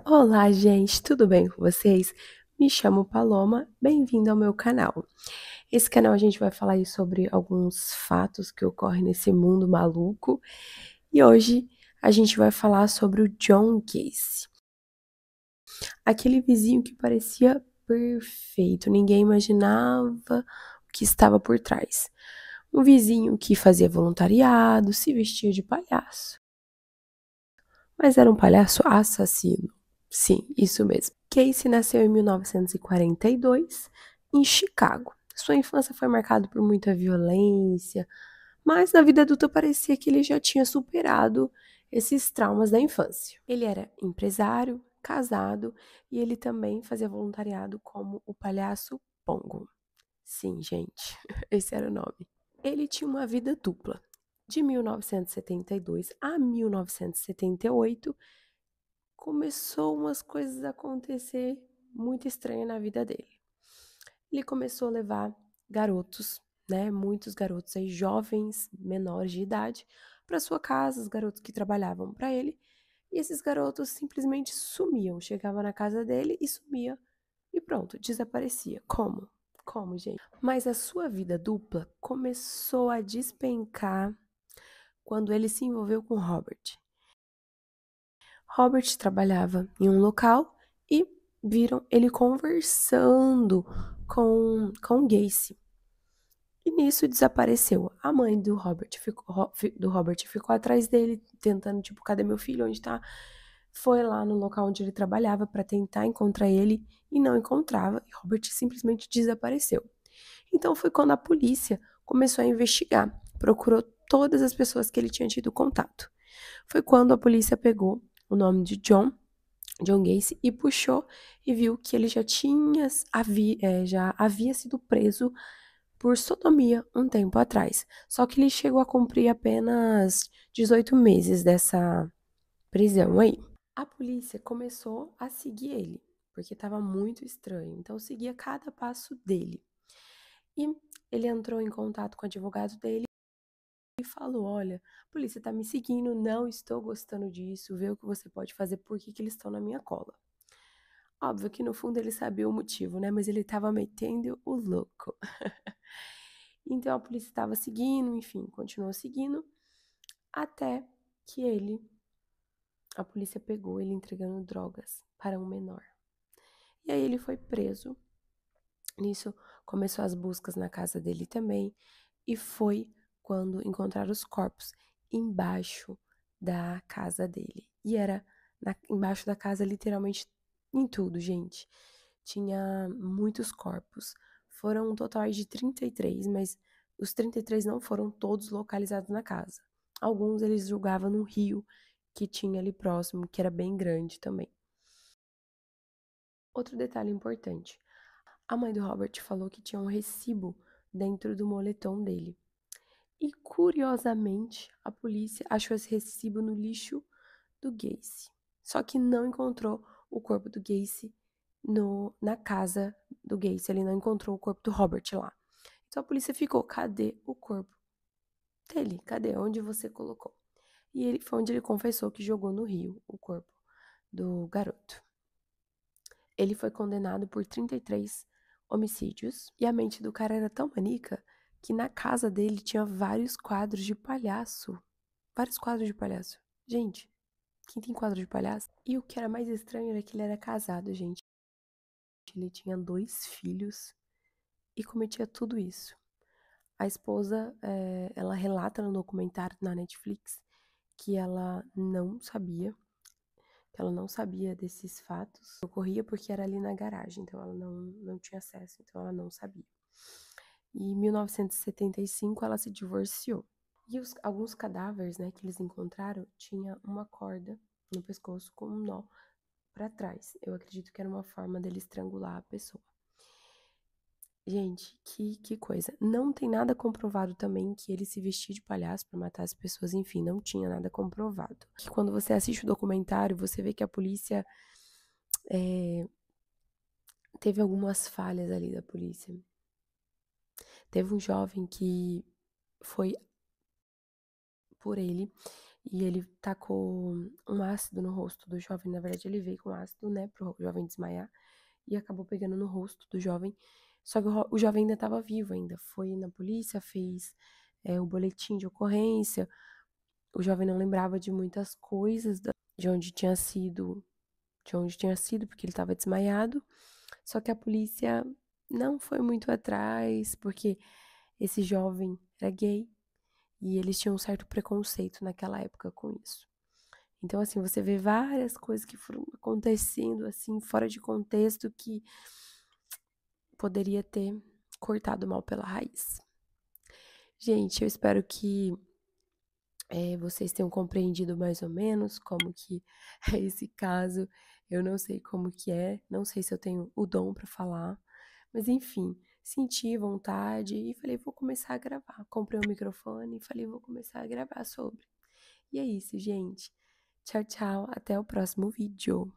Olá, gente, tudo bem com vocês? Me chamo Paloma, bem-vindo ao meu canal. Esse canal a gente vai falar aí sobre alguns fatos que ocorrem nesse mundo maluco e hoje a gente vai falar sobre o John Gacy, aquele vizinho que parecia perfeito, ninguém imaginava o que estava por trás. Um vizinho que fazia voluntariado, se vestia de palhaço, mas era um palhaço assassino. Sim, isso mesmo. Casey nasceu em 1942, em Chicago. Sua infância foi marcada por muita violência, mas na vida adulta parecia que ele já tinha superado esses traumas da infância. Ele era empresário, casado e ele também fazia voluntariado como o palhaço Pongo. Sim, gente, esse era o nome. Ele tinha uma vida dupla. De 1972 a 1978, começou umas coisas a acontecer muito estranhas na vida dele. Ele começou a levar garotos, né, muitos garotos aí, jovens, menores de idade, para sua casa, os garotos que trabalhavam para ele, e esses garotos simplesmente sumiam, chegavam na casa dele e sumia, e pronto, desaparecia. Como? Como, gente? Mas a sua vida dupla começou a despencar quando ele se envolveu com Robert. Robert trabalhava em um local e viram ele conversando com Gacy. E nisso desapareceu. A mãe do Robert ficou atrás dele, tentando, tipo, cadê meu filho? Onde tá? Foi lá no local onde ele trabalhava para tentar encontrar ele e não encontrava. E Robert simplesmente desapareceu. Então foi quando a polícia começou a investigar, procurou todas as pessoas que ele tinha tido contato. Foi quando a polícia pegou o nome de John Gacy, e puxou e viu que ele já havia sido preso por sodomia um tempo atrás. Só que ele chegou a cumprir apenas 18 meses dessa prisão aí. A polícia começou a seguir ele, porque estava muito estranho, então seguia cada passo dele. E ele entrou em contato com o advogado dele e falou: Olha, a polícia tá me seguindo, não estou gostando disso, vê o que você pode fazer, por que eles estão na minha cola. Óbvio que no fundo ele sabia o motivo, né? Mas ele tava metendo o louco. Então a polícia estava seguindo, enfim, continuou seguindo, até que a polícia pegou ele entregando drogas para um menor. E aí ele foi preso. Nisso começou as buscas na casa dele também, e foi quando encontraram os corpos embaixo da casa dele. E era embaixo da casa, literalmente em tudo, gente. Tinha muitos corpos. Foram um total de 33, mas os 33 não foram todos localizados na casa. Alguns eles julgavam num rio que tinha ali próximo, que era bem grande também. Outro detalhe importante. A mãe do Robert falou que tinha um recibo dentro do moletom dele. E, curiosamente, a polícia achou esse recibo no lixo do Gacy. Só que não encontrou o corpo do Gacy na casa do Gacy. Ele não encontrou o corpo do Robert lá. Então a polícia ficou: cadê o corpo dele? Cadê? Onde você colocou? E ele foi onde ele confessou que jogou no rio o corpo do garoto. Ele foi condenado por 33 homicídios e a mente do cara era tão maníaca que na casa dele tinha vários quadros de palhaço. Vários quadros de palhaço. Gente, quem tem quadro de palhaço? E o que era mais estranho era que ele era casado, gente. Ele tinha 2 filhos e cometia tudo isso. A esposa, ela relata no documentário na Netflix que ela não sabia desses fatos. Ocorria porque era ali na garagem, então ela não tinha acesso, então ela não sabia. E em 1975 ela se divorciou. E alguns cadáveres, né, que eles encontraram, tinha uma corda no pescoço com um nó para trás. Eu acredito que era uma forma dele estrangular a pessoa. Gente, que coisa. Não tem nada comprovado também que ele se vestia de palhaço para matar as pessoas. Enfim, não tinha nada comprovado. Que quando você assiste o documentário, você vê que a polícia teve algumas falhas ali da polícia. Teve um jovem que foi por ele e ele tacou um ácido no rosto do jovem. Na verdade, ele veio com ácido, né, pro jovem desmaiar, e acabou pegando no rosto do jovem. Só que o jovem ainda estava vivo ainda. Foi na polícia, fez o boletim de ocorrência. O jovem não lembrava de muitas coisas de onde tinha sido, porque ele estava desmaiado. Só que a polícia não foi muito atrás, porque esse jovem era gay e eles tinham um certo preconceito naquela época com isso. Então, assim, você vê várias coisas que foram acontecendo, assim, fora de contexto, que poderia ter cortado mal pela raiz. Gente, eu espero que vocês tenham compreendido mais ou menos como que é esse caso. Eu não sei como que é, não sei se eu tenho o dom para falar, mas enfim, senti vontade e falei, vou começar a gravar. Comprei um microfone e falei, vou começar a gravar sobre. E é isso, gente. Tchau, tchau, até o próximo vídeo.